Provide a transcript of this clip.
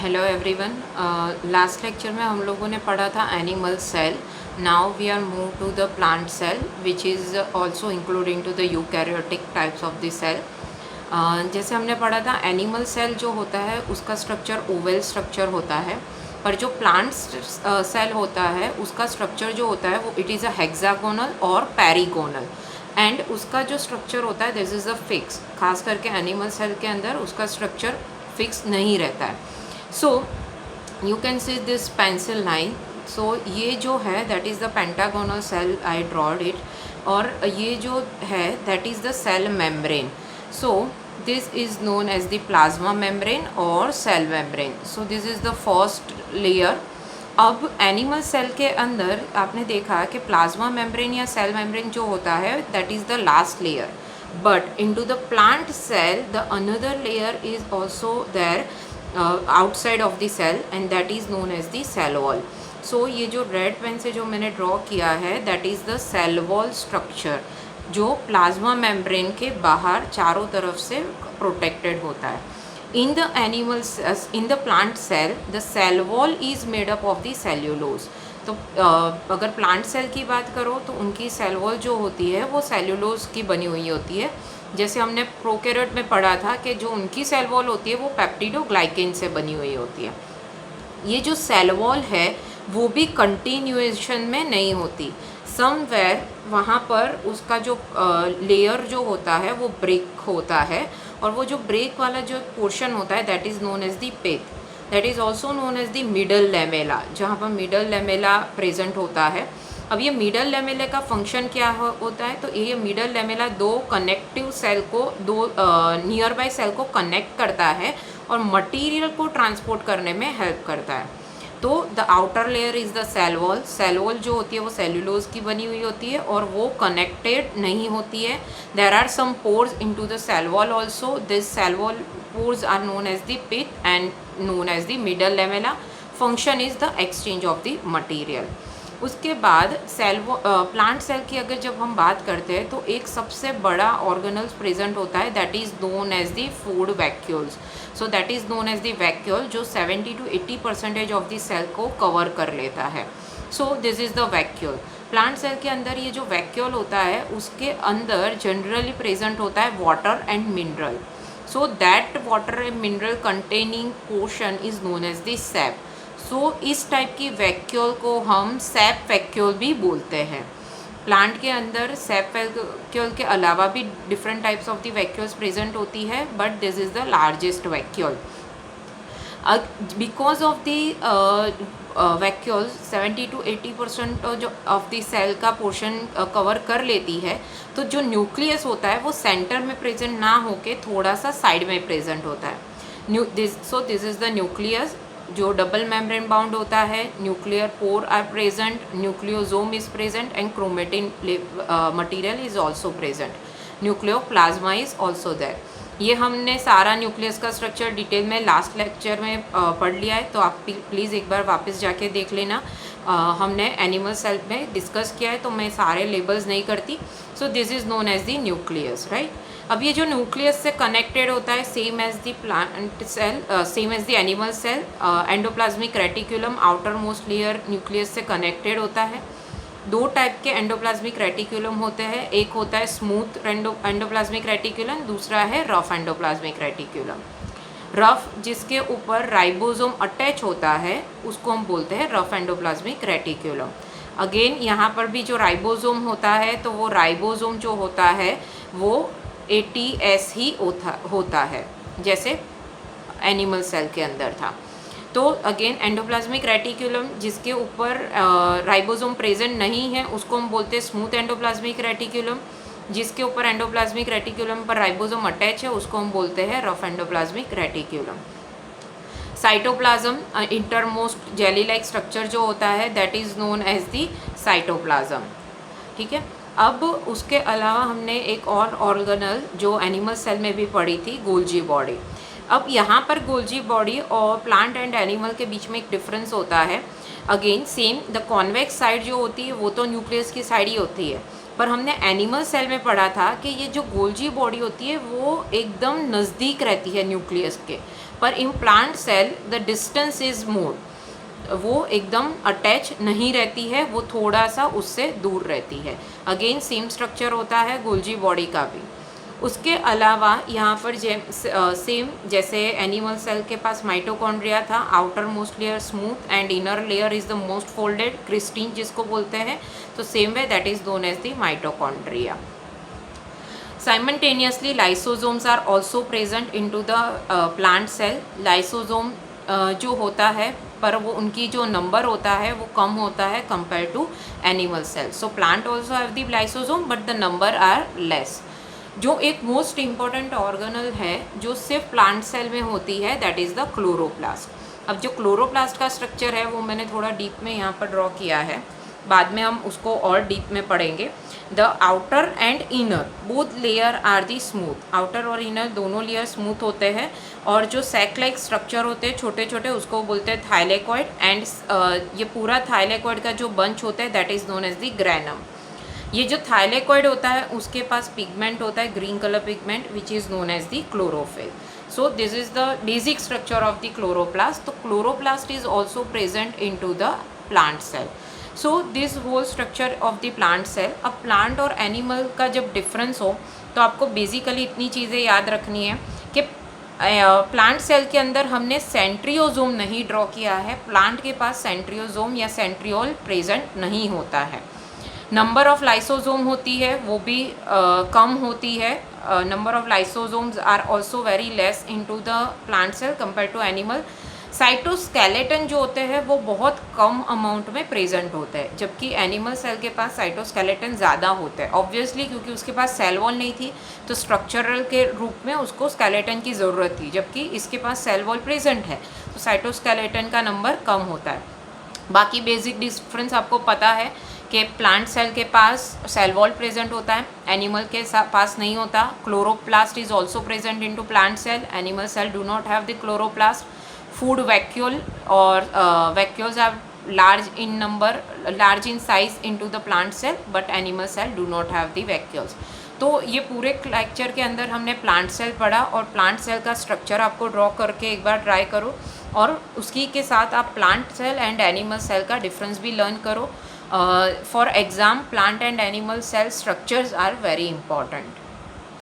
Hello everyone. Last lecture में हम लोगों ने पढ़ा था animal cell. Now we are move to the plant cell which is also including to the eukaryotic types of the cell. जैसे हमने पढ़ा था एनिमल सेल जो होता है उसका स्ट्रक्चर ओवल स्ट्रक्चर होता है, पर जो प्लांट सेल होता है उसका स्ट्रक्चर जो होता है वो इट इज़ अ हेक्सागोनल और पैरीगोनल, एंड उसका जो स्ट्रक्चर होता है दिस इज़ अ फिक्स। खास करके एनिमल सेल के अंदर उसका स्ट्रक्चर फिक्स नहीं रहता है। So you can see this pencil line. So ये जो है that is the pentagonal cell, I drawed it. और ये जो है that is the cell membrane. So this is known as the plasma membrane और cell membrane. So this is the first layer. अब animal cell के अंदर आपने देखा कि प्लाज्मा मेम्ब्रेन या सेल मेम्ब्रेन जो होता है that is the last layer, but into the plant cell the another layer is also there outside of the cell and that is known as the cell wall. So ये जो red pen से जो मैंने draw किया है that is the cell wall structure, जो plasma membrane के बाहर चारों तरफ से प्रोटेक्टेड होता है। In the animals, in the plant cell, the cell wall is made up of the cellulose. तो अगर प्लांट सेल की बात करो तो उनकी सेल वॉल जो होती है वो सेल्यूलोज की बनी हुई होती है। जैसे हमने प्रोकैरियोट में पढ़ा था कि जो उनकी सेल वॉल होती है वो पेप्टिडोग्लाइकेन से बनी हुई होती है। ये जो सेल वॉल है वो भी कंटिन्यूएशन में नहीं होती, समवेयर वहाँ पर उसका जो लेयर जो होता है वो ब्रेक होता है, और वो जो ब्रेक वाला जो पोर्शन होता है that is known as the pith, that is also known as the middle lamella, जहाँ पर मिडल लेमेला प्रेजेंट होता है। अब ये मिडल लेमेला का फंक्शन क्या होता है, तो ये मिडल लेमेला दो कनेक्टिव सेल को, दो नियर बाय सेल को कनेक्ट करता है और मटेरियल को ट्रांसपोर्ट करने में हेल्प करता है। तो the outer layer is the cell wall. Cell wall जो होती है वो सेल्यूलोज की बनी हुई होती है और वो कनेक्टेड नहीं होती है। There are some pores into the cell wall also. This cell wall pores are known as the pith and known as the middle lamella. Function is the exchange of the material. उसके बाद plant cell की अगर जब हम बात करते हैं तो एक सबसे बड़ा ऑर्गेनल्स प्रेजेंट होता है that is known as the food vacuoles. So that is known as the vacuole, जो 70 to 80% ऑफ द सेल को कवर कर लेता है। So this is the vacuole. Plant cell के अंदर ये जो वैक्यूल होता है उसके अंदर जनरली प्रेजेंट होता है water and mineral. So that water and mineral containing portion is known as the sap. So इस टाइप की वैक्यूल को हम सैप वैक्यूल भी बोलते हैं। प्लांट के अंदर सैप वैक्यूल के अलावा भी different types of the vacuoles present होती है, but this is the largest vacuole. Because of the vacuole 70 to 80% जो ऑफ द सेल का पोर्शन कवर कर लेती है, तो जो न्यूक्लियस होता है वो सेंटर में प्रेजेंट ना होके थोड़ा सा साइड में प्रेजेंट होता है। दिस इज़ द न्यूक्लियस जो डबल मेम्ब्रेन बाउंड होता है। Nuclear pore are present, nucleosome is present and chromatin material is also present. Nucleoplasm is also there. ये हमने सारा न्यूक्लियस का स्ट्रक्चर डिटेल में लास्ट लेक्चर में पढ़ लिया है, तो आप प्लीज़ एक बार वापस जाके देख लेना। हमने एनिमल सेल में डिस्कस किया है, तो मैं सारे लेबल्स नहीं करती। So this is known as the nucleus, right. अब ये जो न्यूक्लियस से कनेक्टेड होता है same as the plant cell, same as the animal cell, endoplasmic reticulum outer most layer nucleus से कनेक्टेड होता है। दो टाइप के एंडोप्लाज्मिक रेटिकुलम होते हैं, एक होता है स्मूथ एंडोप्लाज्मिक रेटिकुलम, दूसरा है रफ एंडोप्लाज्मिक रेटिकुलम। रफ जिसके ऊपर राइबोसोम अटैच होता है उसको हम बोलते हैं रफ एंडोप्लाज्मिक रेटिकुलम। अगेन यहाँ पर भी जो राइबोसोम होता है तो वो राइबोसोम जो होता है वो ATS ही होता है, जैसे एनिमल सेल के अंदर था। तो अगेन एंडोप्लाज्मिक रेटिकुलम जिसके ऊपर राइबोसोम प्रेजेंट नहीं है उसको हम बोलते हैं स्मूथ एंडोप्लाज्मिक रेटिकुलम। जिसके ऊपर एंडोप्लाज्मिक रेटिकुलम पर राइबोसोम अटैच है उसको हम बोलते हैं rough endoplasmic reticulum. Cytoplasm intermost jelly like structure जो होता है that is known as the cytoplasm, ठीक है। अब उसके अलावा हमने एक और ऑर्गेनल जो एनिमल सेल में भी पढ़ी थी, गोल्जी बॉडी। अब यहाँ पर गोल्जी बॉडी और प्लांट एंड एनिमल के बीच में एक डिफरेंस होता है। Again same the convex side जो होती है वो तो न्यूक्लियस की साइड ही होती है, पर हमने एनिमल सेल में पढ़ा था कि ये जो गोल्जी बॉडी होती है वो एकदम नज़दीक रहती है न्यूक्लियस के, पर in plant cell the distance is more, वो एकदम अटैच नहीं रहती है, वो थोड़ा सा उससे दूर रहती है। अगेन सेम स्ट्रक्चर होता है गोल्जी बॉडी का भी। उसके अलावा यहाँ पर सेम जैसे एनिमल सेल के पास माइटोकॉन्ड्रिया था, outer most layer smooth and inner layer is the most folded, cristae जिसको बोलते हैं, तो same way that is known as the mitochondria. Simultaneously, lysosomes are also present into the plant cell. Lysosome जो होता है पर वो उनकी जो नंबर होता है वो कम होता है compare to animal cell. So plant also have the lysosome but the number are less. जो एक मोस्ट इम्पॉर्टेंट ऑर्गेनल है जो सिर्फ प्लांट सेल में होती है दैट इज़ द क्लोरोप्लास्ट। अब जो क्लोरोप्लास्ट का स्ट्रक्चर है वो मैंने थोड़ा डीप में यहाँ पर ड्रॉ किया है, बाद में हम उसको और डीप में पढ़ेंगे। The outer and inner both layer are the smooth, outer और इनर दोनों लेयर स्मूथ होते हैं, और जो सैक लाइक स्ट्रक्चर होते हैं छोटे छोटे उसको बोलते हैं थाइलेकॉइड, एंड ये पूरा थाइलेकॉइड का जो बंच होता है that is known as the granum. ये जो थाइलेकॉइड होता है उसके पास पिगमेंट होता है green colour pigment which is known as the chlorophyll. So this is the basic structure of the chloroplast. तो chloroplast is also present in to the plant cell. So this whole structure of the plant cell. अब plant और animal का जब difference हो तो आपको basically इतनी चीज़ें याद रखनी है कि प्लांट सेल के अंदर हमने सेंट्रियोजोम नहीं ड्रॉ किया है, प्लांट के पास सेंट्रियोजोम या सेंट्रियोल प्रेजेंट नहीं होता है। नंबर ऑफ लाइसोसोम होती है वो भी कम होती है, number of lysosomes are also very less in to the plant cell compare to animal. Cytoskeleton जो होते हैं वो बहुत कम अमाउंट में प्रेजेंट होते हैं, जबकि एनिमल सेल के पास साइटोस्केलेटन ज़्यादा होते हैं, ऑब्वियसली क्योंकि उसके पास सेल वॉल नहीं थी तो स्ट्रक्चरल के रूप में उसको स्केलेटन की ज़रूरत थी, जबकि इसके पास सेल वॉल प्रेजेंट है तो साइटोस्केलेटन का नंबर कम होता है। बाकी बेसिक डिफरेंस आपको पता है कि प्लांट सेल के पास सेल वॉल प्रेजेंट होता है, एनिमल के पास नहीं होता। Chloroplast is also present in to plant cell, animal cell do not have the chloroplast. Food vacuole or vacuoles are large in size into the plant cell, but animal cell do not have the vacuoles. तो ये पूरे lecture के अंदर हमने plant cell पढ़ा, और plant cell का structure आपको ड्रॉ करके एक बार ट्राई करो, और उसी के साथ आप plant cell and animal cell का डिफरेंस भी लर्न करो। For exam plant and animal cell structures are very important.